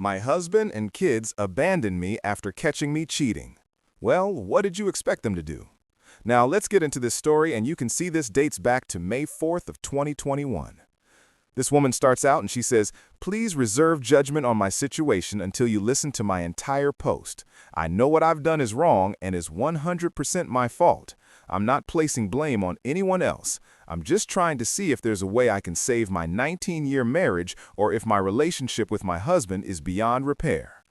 My husband and kids abandoned me after catching me cheating. Well, what did you expect them to do? Now let's get into this story, and you can see this dates back to May 4th of 2021. This woman starts out and she says, "Please reserve judgment on my situation until you listen to my entire post. I know what I've done is wrong and is 100% my fault. I'm not placing blame on anyone else. I'm just trying to see if there's a way I can save my 19-year marriage or if my relationship with my husband is beyond repair.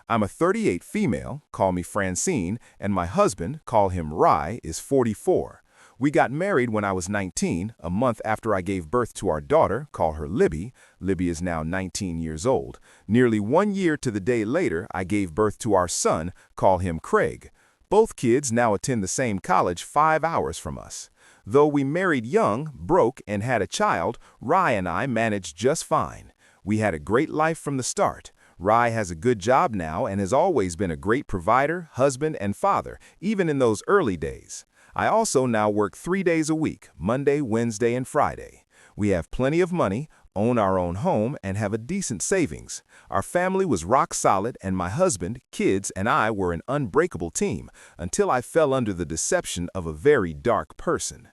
I'm a 38 female, call me Francine, and my husband, call him Rye, is 44. We got married when I was 19, a month after I gave birth to our daughter, call her Libby. Libby is now 19 years old. Nearly 1 year to the day later, I gave birth to our son, call him Craig. Both kids now attend the same college 5 hours from us. Though we married young, broke, and had a child, Rye and I managed just fine. We had a great life from the start. Rye has a good job now and has always been a great provider, husband, and father, even in those early days. I also now work 3 days a week, Monday, Wednesday, and Friday. We have plenty of money, own our own home, and have a decent savings. Our family was rock solid, and my husband, kids, and I were an unbreakable team until I fell under the deception of a very dark person."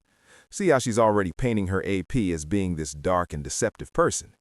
See how she's already painting her AP as being this dark and deceptive person?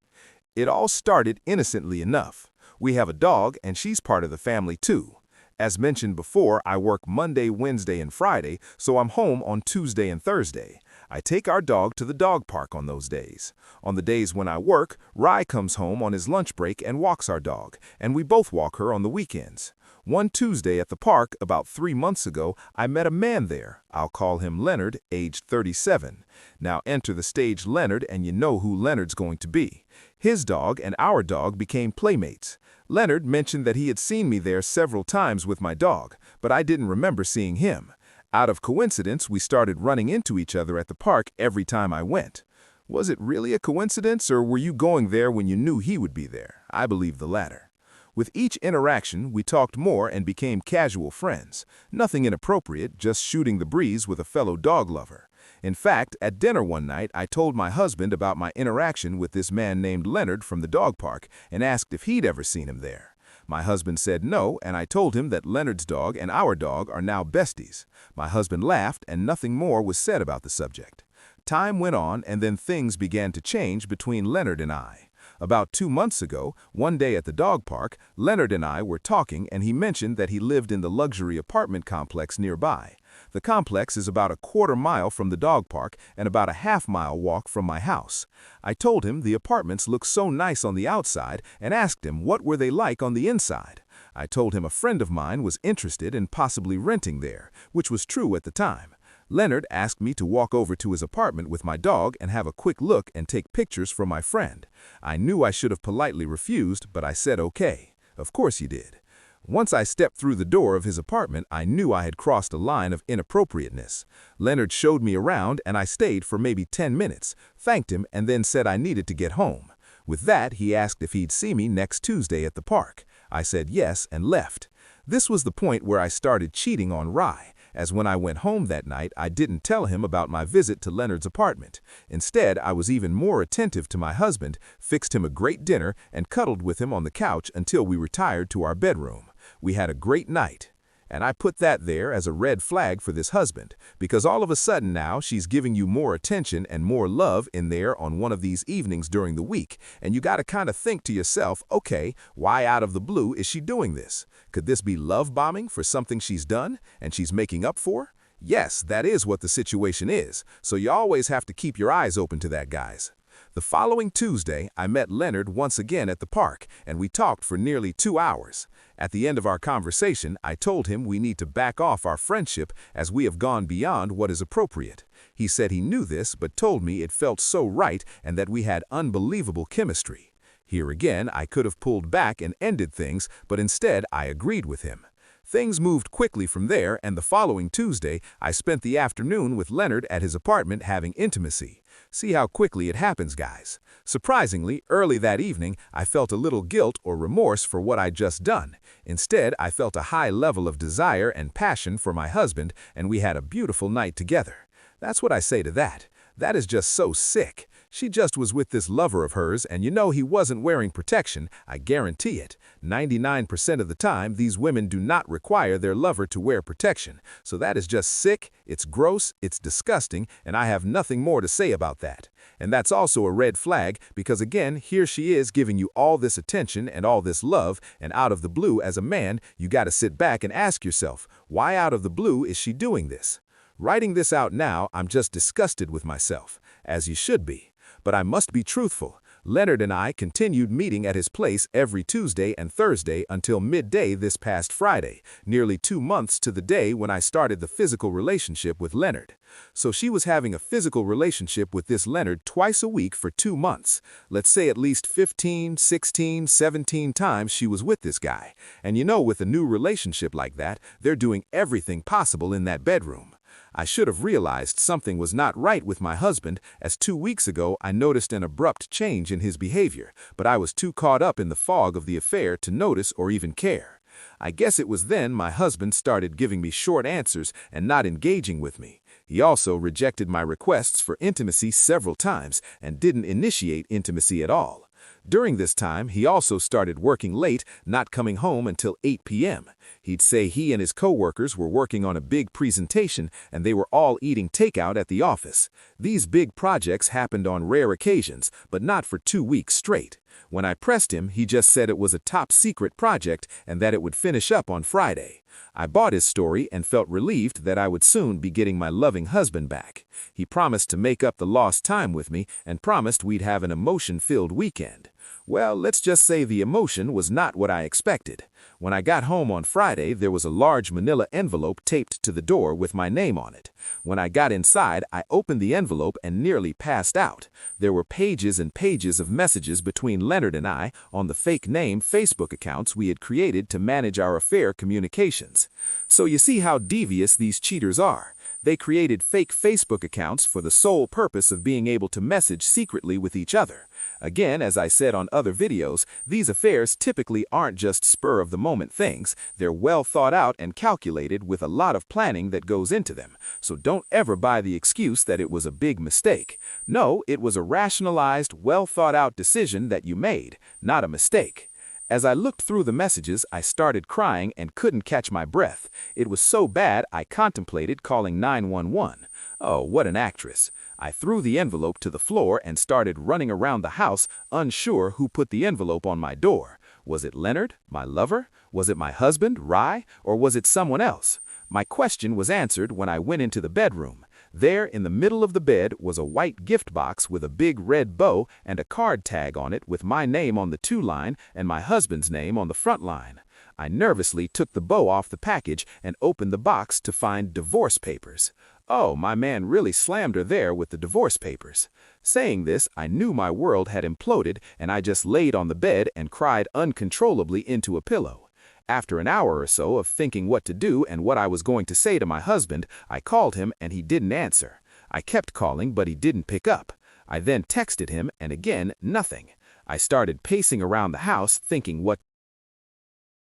It all started innocently enough. We have a dog, and she's part of the family too. As mentioned before, I work Monday, Wednesday, and Friday, so I'm home on Tuesday and Thursday. I take our dog to the dog park on those days. On the days when I work, Rye comes home on his lunch break and walks our dog, and we both walk her on the weekends. One Tuesday at the park, about 3 months ago, I met a man there. I'll call him Leonard, aged 37. Now enter the stage Leonard, and you know who Leonard's going to be. His dog and our dog became playmates. Leonard mentioned that he had seen me there several times with my dog, but I didn't remember seeing him. Out of coincidence, we started running into each other at the park every time I went. Was it really a coincidence, or were you going there when you knew he would be there? I believe the latter. With each interaction, we talked more and became casual friends. Nothing inappropriate, just shooting the breeze with a fellow dog lover. In fact, at dinner one night, I told my husband about my interaction with this man named Leonard from the dog park and asked if he'd ever seen him there. My husband said no, and I told him that Leonard's dog and our dog are now besties. My husband laughed, and nothing more was said about the subject. Time went on, and then things began to change between Leonard and I. About 2 months ago, one day at the dog park, Leonard and I were talking, and he mentioned that he lived in the luxury apartment complex nearby. The complex is about a 1/4 mile from the dog park and about a 1/2 mile walk from my house. I told him the apartments looked so nice on the outside and asked him what were they like on the inside. I told him a friend of mine was interested in possibly renting there, which was true at the time. Leonard asked me to walk over to his apartment with my dog and have a quick look and take pictures for my friend. I knew I should have politely refused, but I said okay. Of course he did. Once I stepped through the door of his apartment, I knew I had crossed a line of inappropriateness. Leonard showed me around, and I stayed for maybe 10 minutes, thanked him, and then said I needed to get home. With that, he asked if he'd see me next Tuesday at the park. I said yes and left. This was the point where I started cheating on Rye, as when I went home that night, I didn't tell him about my visit to Leonard's apartment. Instead, I was even more attentive to my husband, fixed him a great dinner, and cuddled with him on the couch until we retired to our bedroom. We had a great night. And I put that there as a red flag for this husband, because all of a sudden now she's giving you more attention and more love in there on one of these evenings during the week, and you gotta kinda think to yourself, okay, why out of the blue is she doing this? Could this be love bombing for something she's done and she's making up for? Yes, that is what the situation is, so you always have to keep your eyes open to that, guys. The following Tuesday, I met Leonard once again at the park, and we talked for nearly 2 hours. At the end of our conversation, I told him we need to back off our friendship as we have gone beyond what is appropriate. He said he knew this, but told me it felt so right and that we had unbelievable chemistry. Here again, I could have pulled back and ended things, but instead I agreed with him. Things moved quickly from there, and the following Tuesday, I spent the afternoon with Leonard at his apartment having intimacy. See how quickly it happens, guys. Surprisingly, early that evening, I felt a little guilt or remorse for what I'd just done. Instead, I felt a high level of desire and passion for my husband, and we had a beautiful night together. That's what I say to that. That is just so sick. She just was with this lover of hers, and you know he wasn't wearing protection, I guarantee it. 99% of the time, these women do not require their lover to wear protection. So that is just sick, it's gross, it's disgusting, and I have nothing more to say about that. And that's also a red flag, because again, here she is giving you all this attention and all this love, and out of the blue, as a man, you gotta sit back and ask yourself, why out of the blue is she doing this? Writing this out now, I'm just disgusted with myself, as you should be. But I must be truthful. Leonard and I continued meeting at his place every Tuesday and Thursday until midday this past Friday, nearly 2 months to the day when I started the physical relationship with Leonard. So she was having a physical relationship with this Leonard twice a week for 2 months. Let's say at least 15, 16, 17 times she was with this guy. And you know, with a new relationship like that, they're doing everything possible in that bedroom. I should have realized something was not right with my husband, as 2 weeks ago I noticed an abrupt change in his behavior, but I was too caught up in the fog of the affair to notice or even care. I guess it was then my husband started giving me short answers and not engaging with me. He also rejected my requests for intimacy several times and didn't initiate intimacy at all. During this time, he also started working late, not coming home until 8 p.m. He'd say he and his coworkers were working on a big presentation and they were all eating takeout at the office. These big projects happened on rare occasions, but not for 2 weeks straight. When I pressed him, he just said it was a top-secret project and that it would finish up on Friday. I bought his story and felt relieved that I would soon be getting my loving husband back. He promised to make up the lost time with me and promised we'd have an emotion-filled weekend. Well, let's just say the emotion was not what I expected. When I got home on Friday, there was a large manila envelope taped to the door with my name on it. When I got inside, I opened the envelope and nearly passed out. There were pages and pages of messages between Leonard and I on the fake name Facebook accounts we had created to manage our affair communications. So you see how devious these cheaters are. They created fake Facebook accounts for the sole purpose of being able to message secretly with each other. Again, as I said on other videos, these affairs typically aren't just spur-of-the-moment things. They're well thought out and calculated with a lot of planning that goes into them. So don't ever buy the excuse that it was a big mistake. No, it was a rationalized, well-thought-out decision that you made, not a mistake. As I looked through the messages, I started crying and couldn't catch my breath. It was so bad I contemplated calling 911. Oh, what an actress. I threw the envelope to the floor and started running around the house, unsure who put the envelope on my door. Was it Leonard, my lover? Was it my husband, Rye? Or was it someone else? My question was answered when I went into the bedroom. There, in the middle of the bed, was a white gift box with a big red bow and a card tag on it with my name on the to line and my husband's name on the front line. I nervously took the bow off the package and opened the box to find divorce papers. Oh, my man really slammed her there with the divorce papers. Saying this, I knew my world had imploded, and I just laid on the bed and cried uncontrollably into a pillow. After an hour or so of thinking what to do and what I was going to say to my husband, I called him and he didn't answer. I kept calling, but he didn't pick up. I then texted him, and again, nothing. I started pacing around the house, thinking what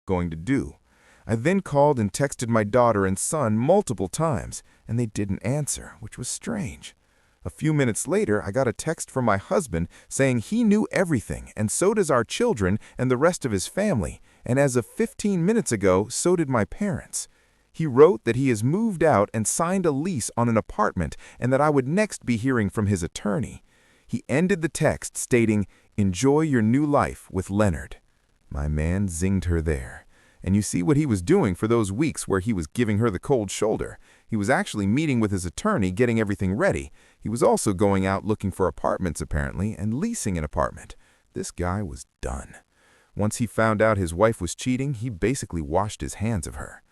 going to do. I then called and texted my daughter and son multiple times, and they didn't answer, which was strange. A few minutes later, I got a text from my husband saying he knew everything, and so does our children and the rest of his family, and as of 15 minutes ago, so did my parents. He wrote that he has moved out and signed a lease on an apartment and that I would next be hearing from his attorney. He ended the text stating, "Enjoy your new life with Leonard." My man zinged her there. And you see what he was doing for those weeks where he was giving her the cold shoulder. He was actually meeting with his attorney, getting everything ready. He was also going out looking for apartments, apparently, and leasing an apartment. This guy was done. Once he found out his wife was cheating, he basically washed his hands of her.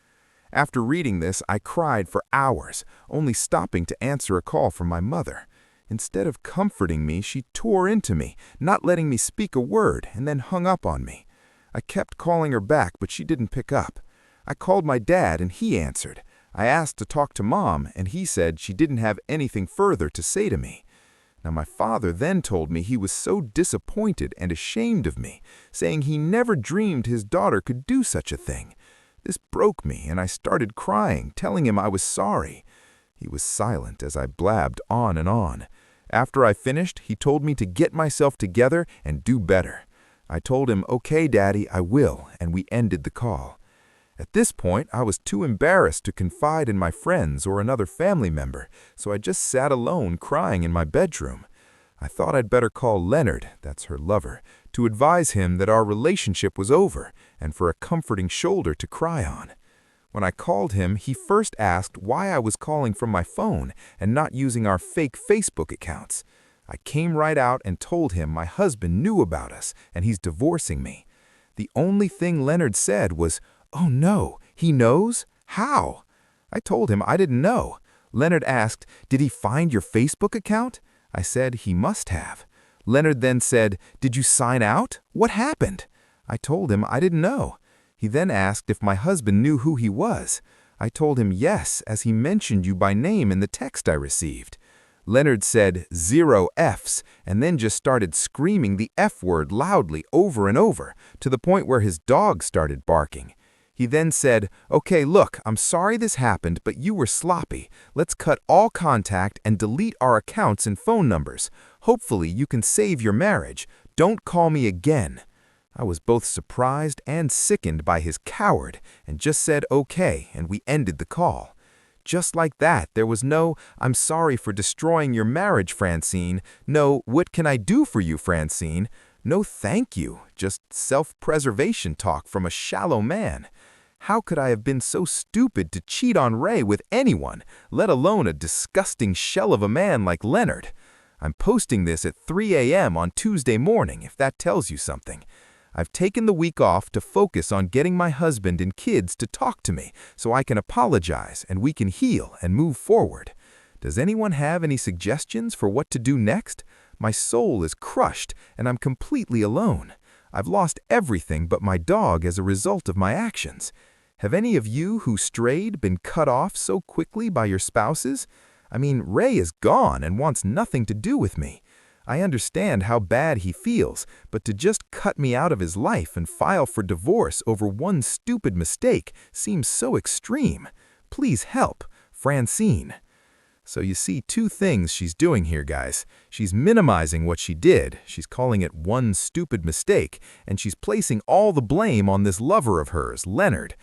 After reading this, I cried for hours, only stopping to answer a call from my mother. Instead of comforting me, she tore into me, not letting me speak a word, and then hung up on me. I kept calling her back, but she didn't pick up. I called my dad, and he answered. I asked to talk to Mom, and he said she didn't have anything further to say to me. Now, my father then told me he was so disappointed and ashamed of me, saying he never dreamed his daughter could do such a thing. This broke me, and I started crying, telling him I was sorry. He was silent as I blabbed on and on. After I finished, he told me to get myself together and do better. I told him, "Okay, Daddy, I will," and we ended the call. At this point, I was too embarrassed to confide in my friends or another family member, so I just sat alone crying in my bedroom. I thought I'd better call Leonard, that's her lover, to advise him that our relationship was over and for a comforting shoulder to cry on. When I called him, he first asked why I was calling from my phone and not using our fake Facebook accounts. I came right out and told him my husband knew about us and he's divorcing me. The only thing Leonard said was, "Oh no, he knows? How?" I told him I didn't know. Leonard asked, "Did he find your Facebook account?" I said he must have. Leonard then said, "Did you sign out? What happened?" I told him I didn't know. He then asked if my husband knew who he was. I told him yes, as he mentioned you by name in the text I received. Leonard said 0 Fs and then just started screaming the F word loudly over and over, to the point where his dog started barking. He then said, "Okay, look, I'm sorry this happened, but you were sloppy. Let's cut all contact and delete our accounts and phone numbers. Hopefully you can save your marriage. Don't call me again." I was both surprised and sickened by his coward and just said okay, and we ended the call. Just like that, there was no, "I'm sorry for destroying your marriage, Francine," no, "What can I do for you, Francine?" No thank you, just self-preservation talk from a shallow man. How could I have been so stupid to cheat on Ray with anyone, let alone a disgusting shell of a man like Leonard? I'm posting this at 3 a.m. on Tuesday morning, if that tells you something. I've taken the week off to focus on getting my husband and kids to talk to me so I can apologize and we can heal and move forward. Does anyone have any suggestions for what to do next? My soul is crushed and I'm completely alone. I've lost everything but my dog as a result of my actions. Have any of you who strayed been cut off so quickly by your spouses? I mean, Ray is gone and wants nothing to do with me. I understand how bad he feels, but to just cut me out of his life and file for divorce over one stupid mistake seems so extreme. Please help, Francine. So you see two things she's doing here, guys. She's minimizing what she did, she's calling it one stupid mistake, and she's placing all the blame on this lover of hers, Leonard,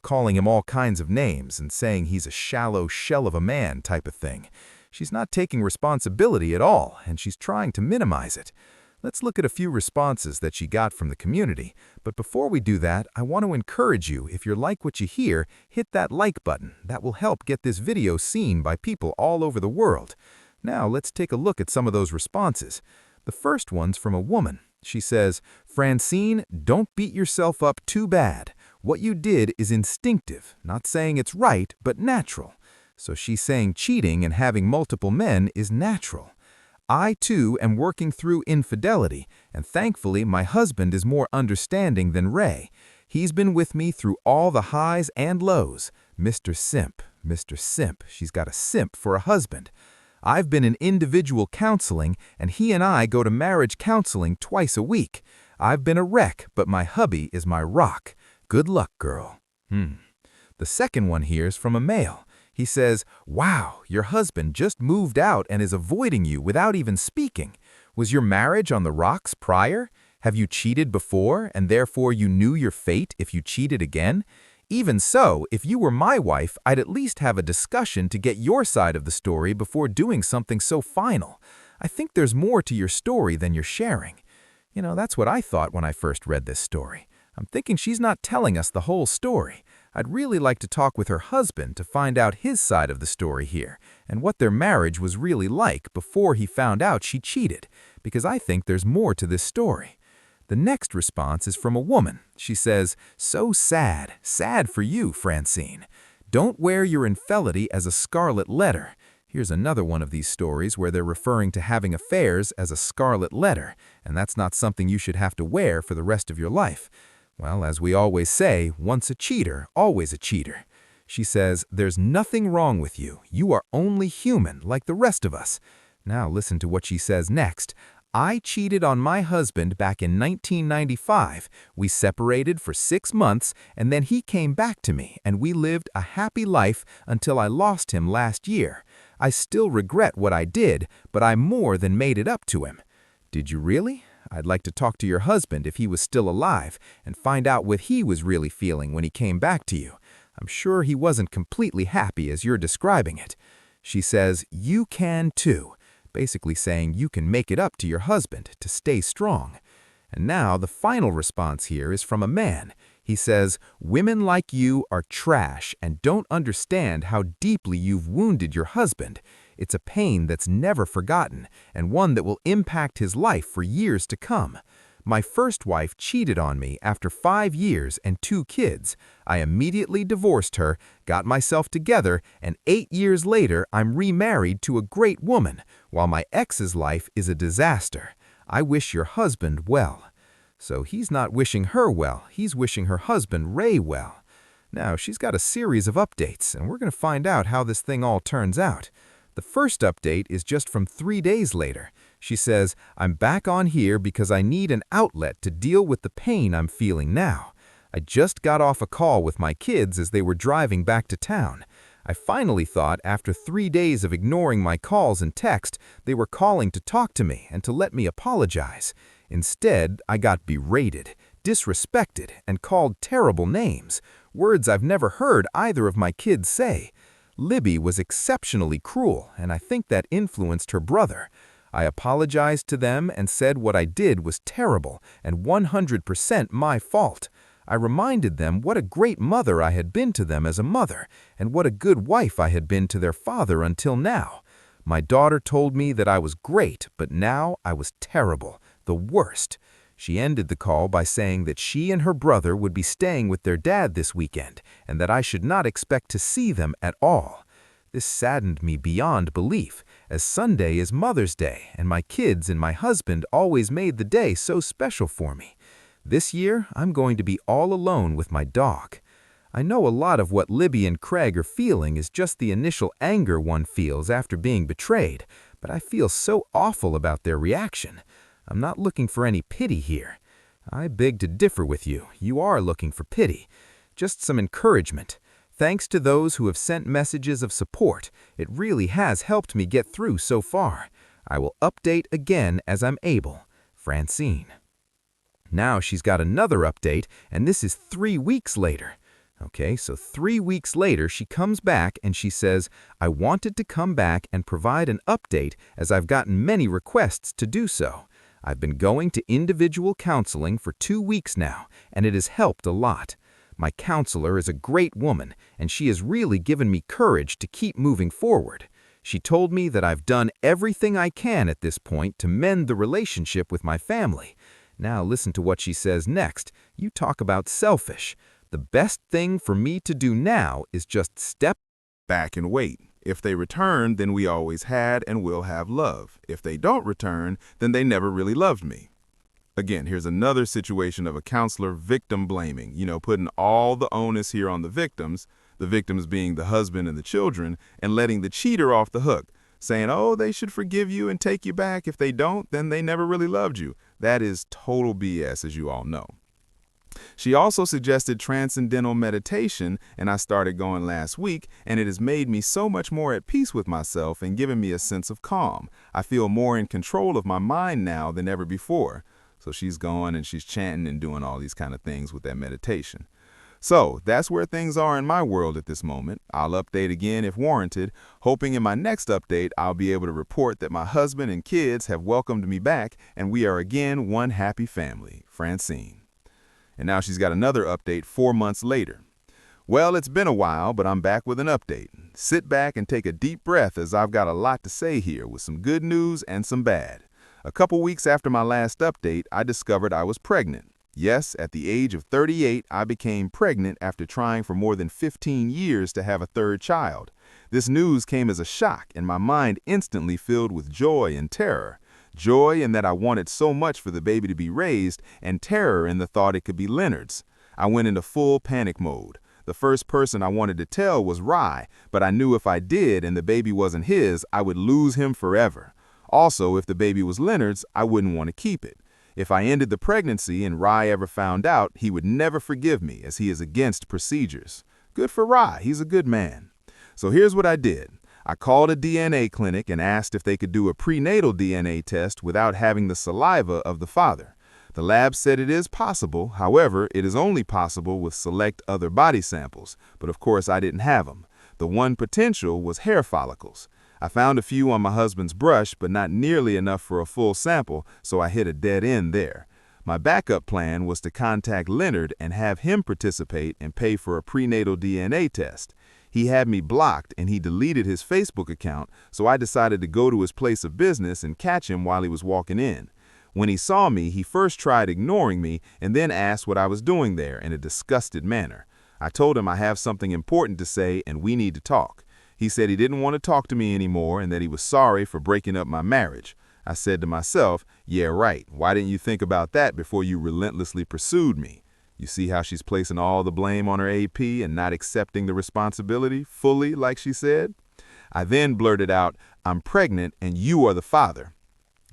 calling him all kinds of names and saying he's a shallow shell of a man type of thing. She's not taking responsibility at all, and she's trying to minimize it. Let's look at a few responses that she got from the community. But before we do that, I want to encourage you, if you like what you hear, hit that like button. That will help get this video seen by people all over the world. Now, let's take a look at some of those responses. The first one's from a woman. She says, "Francine, don't beat yourself up too bad. What you did is instinctive, not saying it's right, but natural." So she's saying cheating and having multiple men is natural. "I, too, am working through infidelity, and thankfully my husband is more understanding than Ray. He's been with me through all the highs and lows. Mr. Simp, Mr. Simp, she's got a simp for a husband. I've been in individual counseling, and he and I go to marriage counseling twice a week. I've been a wreck, but my hubby is my rock. Good luck, girl." The second one here is from a male. He says, "Wow, your husband just moved out and is avoiding you without even speaking. Was your marriage on the rocks prior? Have you cheated before and therefore you knew your fate if you cheated again? Even so, if you were my wife, I'd at least have a discussion to get your side of the story before doing something so final. I think there's more to your story than you're sharing." That's what I thought when I first read this story. I'm thinking she's not telling us the whole story. I'd really like to talk with her husband to find out his side of the story here and what their marriage was really like before he found out she cheated, because I think there's more to this story. The next response is from a woman. She says, "So sad, sad for you, Francine. Don't wear your infidelity as a scarlet letter." Here's another one of these stories where they're referring to having affairs as a scarlet letter, and that's not something you should have to wear for the rest of your life. Well, as we always say, once a cheater, always a cheater. She says, "There's nothing wrong with you. You are only human, like the rest of us." Now listen to what she says next. "I cheated on my husband back in 1995. We separated for 6 months, and then he came back to me, and we lived a happy life until I lost him last year. I still regret what I did, but I more than made it up to him." "Did you really? I'd like to talk to your husband if he was still alive and find out what he was really feeling when he came back to you. I'm sure he wasn't completely happy as you're describing it." She says, "You can too," basically saying you can make it up to your husband to stay strong. And now the final response here is from a man. He says, "Women like you are trash and don't understand how deeply you've wounded your husband. It's a pain that's never forgotten and one that will impact his life for years to come. My first wife cheated on me after 5 years and 2 kids. I immediately divorced her, got myself together, and 8 years later I'm remarried to a great woman, while my ex's life is a disaster. I wish your husband well." So he's not wishing her well, he's wishing her husband Ray well. Now, she's got a series of updates, and we're going to find out how this thing all turns out. The first update is just from 3 days later. She says, "I'm back on here because I need an outlet to deal with the pain I'm feeling now. I just got off a call with my kids as they were driving back to town. I finally thought after 3 days of ignoring my calls and text, they were calling to talk to me and to let me apologize. Instead, I got berated, disrespected, and called terrible names, words I've never heard either of my kids say. Libby was exceptionally cruel, and I think that influenced her brother. I apologized to them and said what I did was terrible and 100% my fault. I reminded them what a great mother I had been to them as a mother, and what a good wife I had been to their father until now. My daughter told me that I was great, but now I was terrible, the worst." She ended the call by saying that she and her brother would be staying with their dad this weekend, and that I should not expect to see them at all. This saddened me beyond belief, as Sunday is Mother's Day, and my kids and my husband always made the day so special for me. This year, I'm going to be all alone with my dog. I know a lot of what Libby and Craig are feeling is just the initial anger one feels after being betrayed, but I feel so awful about their reaction. I'm not looking for any pity here. I beg to differ with you. You are looking for pity. Just some encouragement. Thanks to those who have sent messages of support. It really has helped me get through so far. I will update again as I'm able. Francine. Now she's got another update, and this is 3 weeks later. Okay, so 3 weeks later, she comes back and she says, "I wanted to come back and provide an update as I've gotten many requests to do so. I've been going to individual counseling for 2 weeks now, and it has helped a lot. My counselor is a great woman, and she has really given me courage to keep moving forward. She told me that I've done everything I can at this point to mend the relationship with my family." Now listen to what she says next. You talk about selfish. "The best thing for me to do now is just step back and wait. If they return, then we always had and will have love. If they don't return, then they never really loved me." Again, here's another situation of a counselor victim blaming, putting all the onus here on the victims being the husband and the children, and letting the cheater off the hook, saying, "Oh, they should forgive you and take you back. If they don't, then they never really loved you." That is total BS, as you all know. She also suggested transcendental meditation, and I started going last week, and it has made me so much more at peace with myself and given me a sense of calm. I feel more in control of my mind now than ever before. So she's going and she's chanting and doing all these kind of things with that meditation. So that's where things are in my world at this moment. I'll update again if warranted, hoping in my next update I'll be able to report that my husband and kids have welcomed me back and we are again one happy family. Francine. And now she's got another update 4 months later. "Well, it's been a while, but I'm back with an update. Sit back and take a deep breath as I've got a lot to say here with some good news and some bad. A couple weeks after my last update, I discovered I was pregnant. Yes, at the age of 38, I became pregnant after trying for more than 15 years to have a third child. This news came as a shock, and my mind instantly filled with joy and terror. Joy in that I wanted so much for the baby to be raised, and terror in the thought it could be Leonard's. I went into full panic mode. The first person I wanted to tell was Rye, but I knew if I did and the baby wasn't his, I would lose him forever. Also, if the baby was Leonard's, I wouldn't want to keep it. If I ended the pregnancy and Rye ever found out, he would never forgive me, as he is against procedures. Good for Rye, he's a good man. So here's what I did. I called a DNA clinic and asked if they could do a prenatal DNA test without having the saliva of the father. The lab said it is possible, however, it is only possible with select other body samples, but of course I didn't have them. The one potential was hair follicles. I found a few on my husband's brush, but not nearly enough for a full sample, so I hit a dead end there. My backup plan was to contact Leonard and have him participate and pay for a prenatal DNA test. He had me blocked and he deleted his Facebook account, so I decided to go to his place of business and catch him while he was walking in. When he saw me, he first tried ignoring me and then asked what I was doing there in a disgusted manner. I told him I have something important to say and we need to talk. He said he didn't want to talk to me anymore and that he was sorry for breaking up my marriage. I said to myself, yeah, right. Why didn't you think about that before you relentlessly pursued me? You see how she's placing all the blame on her AP and not accepting the responsibility fully, like she said? I then blurted out, I'm pregnant and you are the father.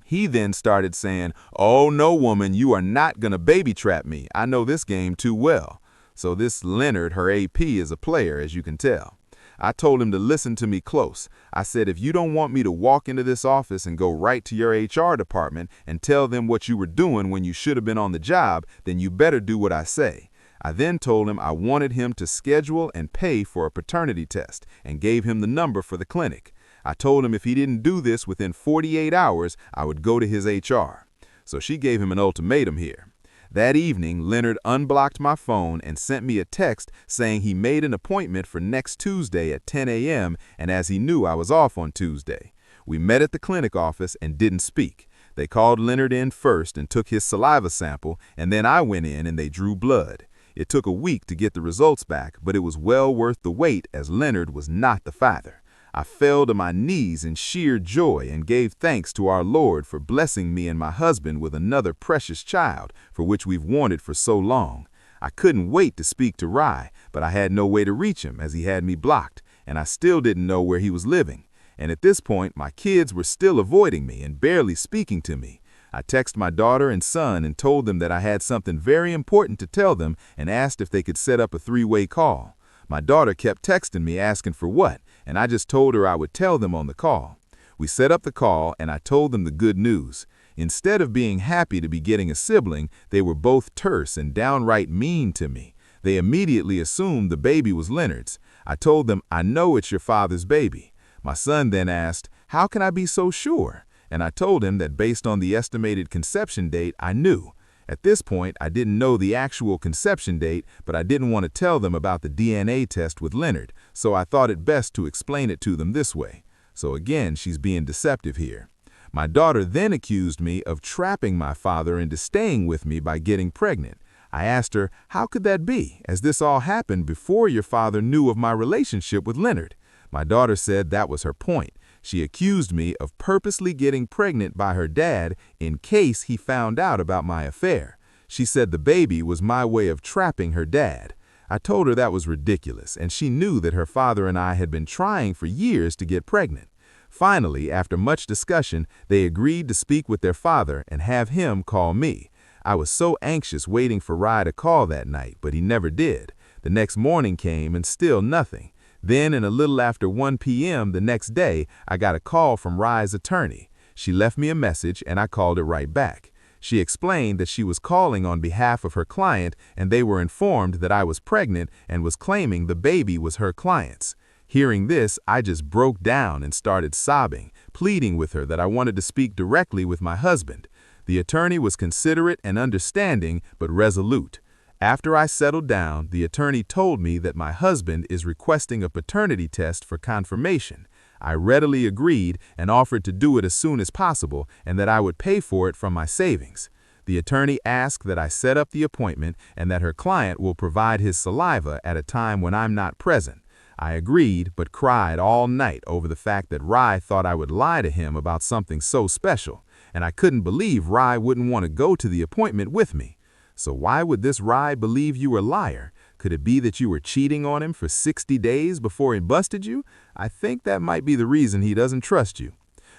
He then started saying, oh, no, woman, you are not going to baby trap me. I know this game too well. So this Leonard, her AP, is a player, as you can tell. I told him to listen to me close. I said, if you don't want me to walk into this office and go right to your HR department and tell them what you were doing when you should have been on the job, then you better do what I say. I then told him I wanted him to schedule and pay for a paternity test and gave him the number for the clinic. I told him if he didn't do this within 48 hours, I would go to his HR. So she gave him an ultimatum here. That evening, Leonard unblocked my phone and sent me a text saying he made an appointment for next Tuesday at 10 a.m. and as he knew I was off on Tuesday. We met at the clinic office and didn't speak. They called Leonard in first and took his saliva sample, and then I went in and they drew blood. It took a week to get the results back, but it was well worth the wait as Leonard was not the father. I fell to my knees in sheer joy and gave thanks to our Lord for blessing me and my husband with another precious child for which we've wanted for so long. I couldn't wait to speak to Rye, but I had no way to reach him as he had me blocked, and I still didn't know where he was living. And at this point, my kids were still avoiding me and barely speaking to me. I texted my daughter and son and told them that I had something very important to tell them and asked if they could set up a three-way call. My daughter kept texting me asking for what, and I just told her I would tell them on the call. We set up the call and I told them the good news. Instead of being happy to be getting a sibling, they were both terse and downright mean to me. They immediately assumed the baby was Leonard's. I told them, I know it's your father's baby. My son then asked, how can I be so sure? And I told him that based on the estimated conception date, I knew. At this point, I didn't know the actual conception date, but I didn't want to tell them about the DNA test with Leonard, so I thought it best to explain it to them this way. So again, she's being deceptive here. My daughter then accused me of trapping my father into staying with me by getting pregnant. I asked her, how could that be, as this all happened before your father knew of my relationship with Leonard? My daughter said that was her point. She accused me of purposely getting pregnant by her dad in case he found out about my affair. She said the baby was my way of trapping her dad. I told her that was ridiculous, and she knew that her father and I had been trying for years to get pregnant. Finally, after much discussion, they agreed to speak with their father and have him call me. I was so anxious waiting for Rye to call that night, but he never did. The next morning came and still nothing. Then, in a little after 1 p.m. the next day, I got a call from Rye's attorney. She left me a message and I called it right back. She explained that she was calling on behalf of her client and they were informed that I was pregnant and was claiming the baby was her client's. Hearing this, I just broke down and started sobbing, pleading with her that I wanted to speak directly with my husband. The attorney was considerate and understanding, but resolute. After I settled down, the attorney told me that my husband is requesting a paternity test for confirmation. I readily agreed and offered to do it as soon as possible and that I would pay for it from my savings. The attorney asked that I set up the appointment and that her client will provide his saliva at a time when I'm not present. I agreed, but cried all night over the fact that Rye thought I would lie to him about something so special, and I couldn't believe Rye wouldn't want to go to the appointment with me. So why would this Rye believe you were a liar? Could it be that you were cheating on him for 60 days before he busted you? I think that might be the reason he doesn't trust you.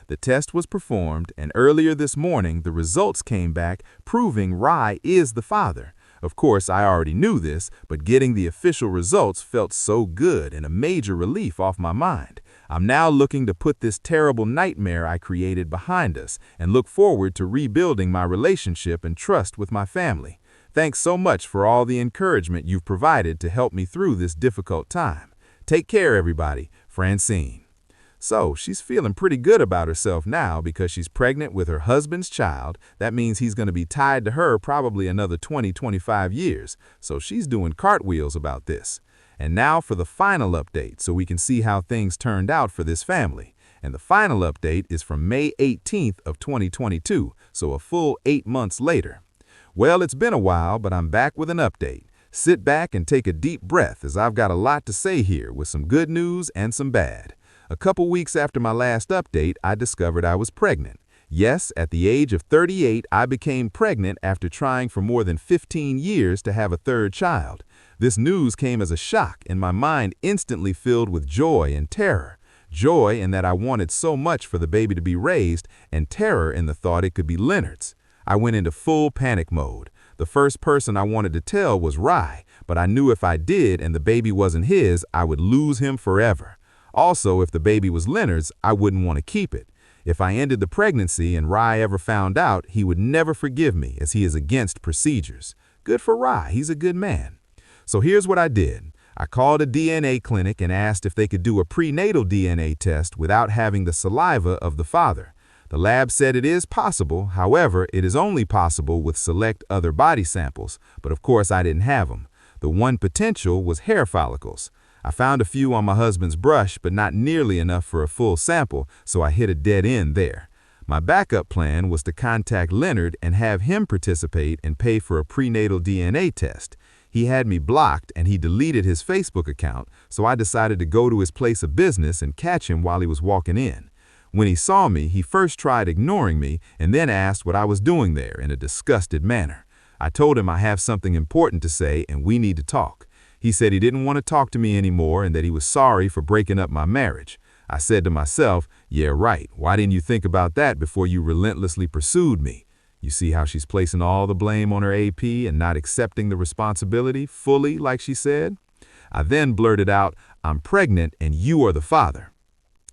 The test was performed, and earlier this morning, the results came back proving Rye is the father. Of course, I already knew this, but getting the official results felt so good and a major relief off my mind. I'm now looking to put this terrible nightmare I created behind us and look forward to rebuilding my relationship and trust with my family. Thanks so much for all the encouragement you've provided to help me through this difficult time. Take care, everybody. Francine. So, she's feeling pretty good about herself now because she's pregnant with her husband's child. That means he's going to be tied to her probably another 20-25 years. So she's doing cartwheels about this. And now for the final update so we can see how things turned out for this family. And the final update is from May 18th of 2022, so a full 8 months later. Well, it's been a while, but I'm back with an update. Sit back and take a deep breath as I've got a lot to say here with some good news and some bad. A couple weeks after my last update, I discovered I was pregnant. Yes, at the age of 38, I became pregnant after trying for more than 15 years to have a third child. This news came as a shock, and my mind instantly filled with joy and terror. Joy in that I wanted so much for the baby to be raised, and terror in the thought it could be Leonard's. I went into full panic mode. The first person I wanted to tell was Rye, but I knew if I did and the baby wasn't his, I would lose him forever. Also, if the baby was Leonard's, I wouldn't want to keep it. If I ended the pregnancy and Rye ever found out, he would never forgive me as he is against procedures. Good for Rye, he's a good man. So here's what I did. I called a DNA clinic and asked if they could do a prenatal DNA test without having the saliva of the father. The lab said it is possible, however, it is only possible with select other body samples, but of course I didn't have them. The one potential was hair follicles. I found a few on my husband's brush, but not nearly enough for a full sample, so I hit a dead end there. My backup plan was to contact Leonard and have him participate and pay for a prenatal DNA test. He had me blocked and he deleted his Facebook account, so I decided to go to his place of business and catch him while he was walking in. When he saw me, he first tried ignoring me and then asked what I was doing there in a disgusted manner. I told him I have something important to say and we need to talk. He said he didn't want to talk to me anymore and that he was sorry for breaking up my marriage. I said to myself, yeah, right. Why didn't you think about that before you relentlessly pursued me? You see how she's placing all the blame on her AP and not accepting the responsibility fully, like she said? I then blurted out, I'm pregnant and you are the father.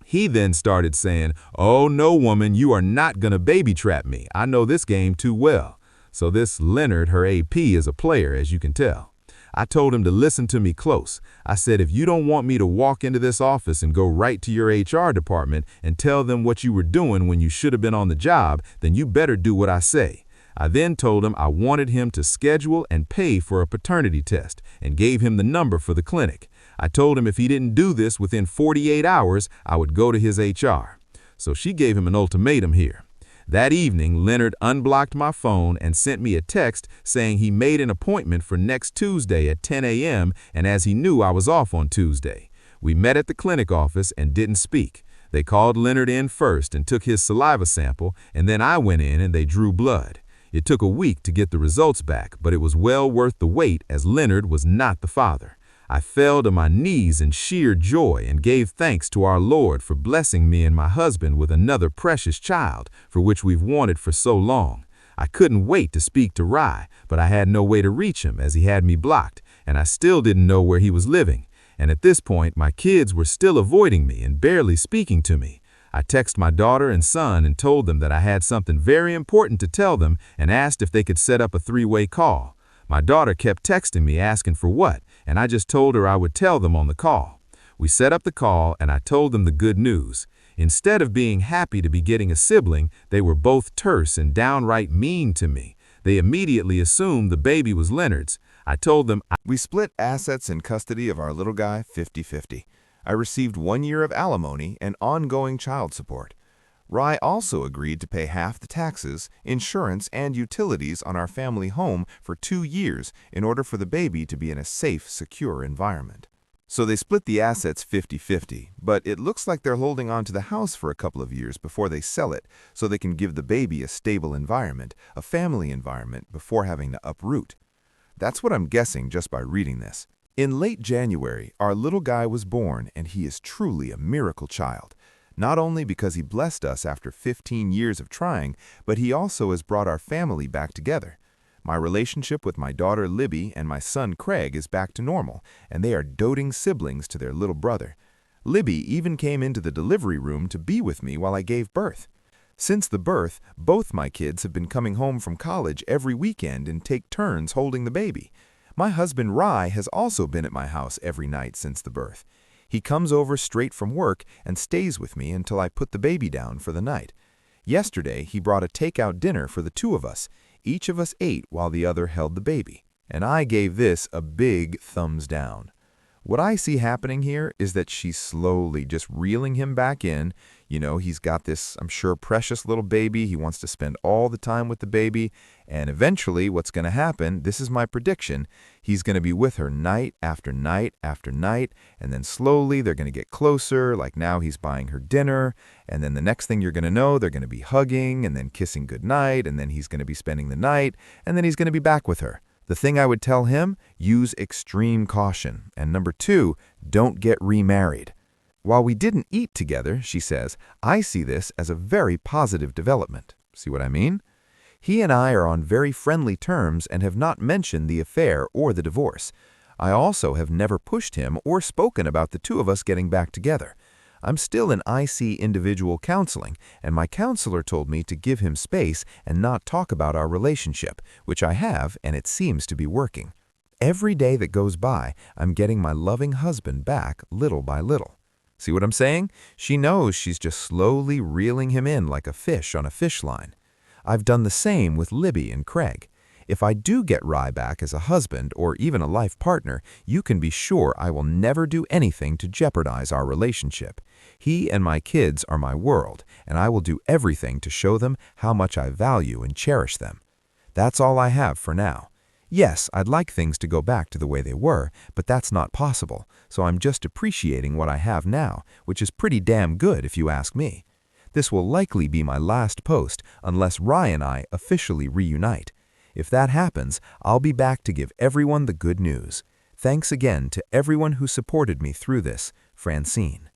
He then started saying, oh, no, woman, you are not going to baby trap me. I know this game too well. So this Leonard, her AP, is a player, as you can tell. I told him to listen to me close. I said, if you don't want me to walk into this office and go right to your HR department and tell them what you were doing when you should have been on the job, then you better do what I say. I then told him I wanted him to schedule and pay for a paternity test and gave him the number for the clinic. I told him if he didn't do this within 48 hours, I would go to his HR. So she gave him an ultimatum here. That evening, Leonard unblocked my phone and sent me a text saying he made an appointment for next Tuesday at 10 a.m. and as he knew I was off on Tuesday. We met at the clinic office and didn't speak. They called Leonard in first and took his saliva sample, and then I went in and they drew blood. It took a week to get the results back, but it was well worth the wait as Leonard was not the father. I fell to my knees in sheer joy and gave thanks to our Lord for blessing me and my husband with another precious child, for which we've wanted for so long. I couldn't wait to speak to Rye, but I had no way to reach him as he had me blocked, and I still didn't know where he was living. And at this point, my kids were still avoiding me and barely speaking to me. I texted my daughter and son and told them that I had something very important to tell them and asked if they could set up a three-way call. My daughter kept texting me asking for what, and I just told her I would tell them on the call. We set up the call and I told them the good news. Instead of being happy to be getting a sibling, they were both terse and downright mean to me. They immediately assumed the baby was Leonard's. I told them We split assets and custody of our little guy 50-50. I received 1 year of alimony and ongoing child support. Rye also agreed to pay half the taxes, insurance, and utilities on our family home for 2 years in order for the baby to be in a safe, secure environment. So they split the assets 50-50, but it looks like they're holding on to the house for a couple of years before they sell it so they can give the baby a stable environment, a family environment, before having to uproot. That's what I'm guessing just by reading this. In late January, our little guy was born, and he is truly a miracle child. Not only because he blessed us after 15 years of trying, but he also has brought our family back together. My relationship with my daughter Libby and my son Craig is back to normal, and they are doting siblings to their little brother. Libby even came into the delivery room to be with me while I gave birth. Since the birth, both my kids have been coming home from college every weekend and take turns holding the baby. My husband Rye has also been at my house every night since the birth. He comes over straight from work and stays with me until I put the baby down for the night. Yesterday, he brought a takeout dinner for the two of us. Each of us ate while the other held the baby. And I gave this a big thumbs down. What I see happening here is that she's slowly just reeling him back in. You know, he's got this, I'm sure, precious little baby. He wants to spend all the time with the baby. And eventually, what's going to happen, this is my prediction, he's going to be with her night after night after night. And then slowly, they're going to get closer. Like now, he's buying her dinner. And then the next thing you're going to know, they're going to be hugging and then kissing goodnight. And then he's going to be spending the night. And then he's going to be back with her. The thing I would tell him, use extreme caution. And number 2, don't get remarried. While we didn't eat together, she says, I see this as a very positive development. See what I mean? He and I are on very friendly terms and have not mentioned the affair or the divorce. I also have never pushed him or spoken about the two of us getting back together. I'm still in IC individual counseling, and my counselor told me to give him space and not talk about our relationship, which I have, and it seems to be working. Every day that goes by, I'm getting my loving husband back little by little. See what I'm saying? She knows she's just slowly reeling him in like a fish on a fish line. I've done the same with Libby and Craig. If I do get Rye back as a husband or even a life partner, you can be sure I will never do anything to jeopardize our relationship. He and my kids are my world, and I will do everything to show them how much I value and cherish them. That's all I have for now. Yes, I'd like things to go back to the way they were, but that's not possible, so I'm just appreciating what I have now, which is pretty damn good if you ask me. This will likely be my last post unless Rye and I officially reunite. If that happens, I'll be back to give everyone the good news. Thanks again to everyone who supported me through this, Francine.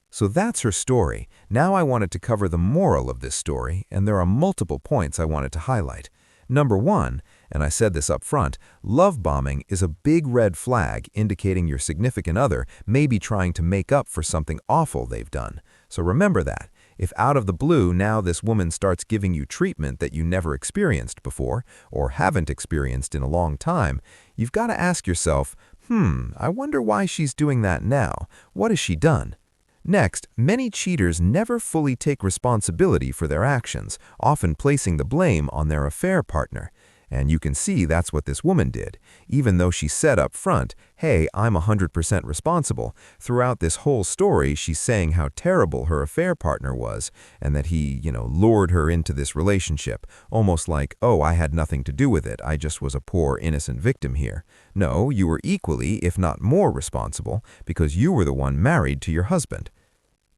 So that's her story. Now I wanted to cover the moral of this story, and there are multiple points I wanted to highlight. Number 1, and I said this up front, love bombing is a big red flag indicating your significant other may be trying to make up for something awful they've done. So remember that. If out of the blue now this woman starts giving you treatment that you never experienced before or haven't experienced in a long time, you've got to ask yourself, I wonder why she's doing that now. What has she done? Next, many cheaters never fully take responsibility for their actions, often placing the blame on their affair partner. And you can see that's what this woman did. Even though she said up front, hey, I'm 100% responsible, throughout this whole story she's saying how terrible her affair partner was and that he, lured her into this relationship, almost like, oh, I had nothing to do with it, I just was a poor innocent victim here. No, you were equally, if not more responsible, because you were the one married to your husband.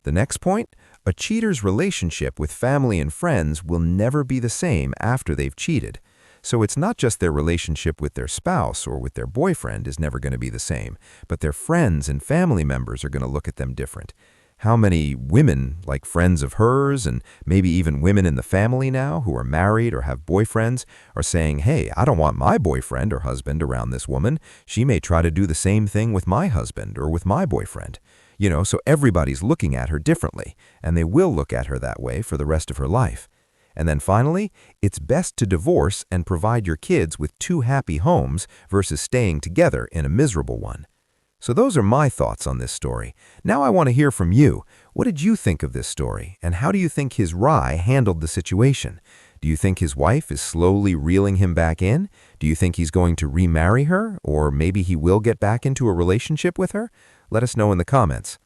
The next point, a cheater's relationship with family and friends will never be the same after they've cheated. So it's not just their relationship with their spouse or with their boyfriend is never going to be the same, but their friends and family members are going to look at them different. How many women, like friends of hers, and maybe even women in the family now who are married or have boyfriends, are saying, hey, I don't want my boyfriend or husband around this woman. She may try to do the same thing with my husband or with my boyfriend. So everybody's looking at her differently, and they will look at her that way for the rest of her life. And then finally, it's best to divorce and provide your kids with 2 happy homes versus staying together in a miserable one. So those are my thoughts on this story. Now I want to hear from you. What did you think of this story, and how do you think his Rye handled the situation? Do you think his wife is slowly reeling him back in? Do you think he's going to remarry her, or maybe he will get back into a relationship with her? Let us know in the comments.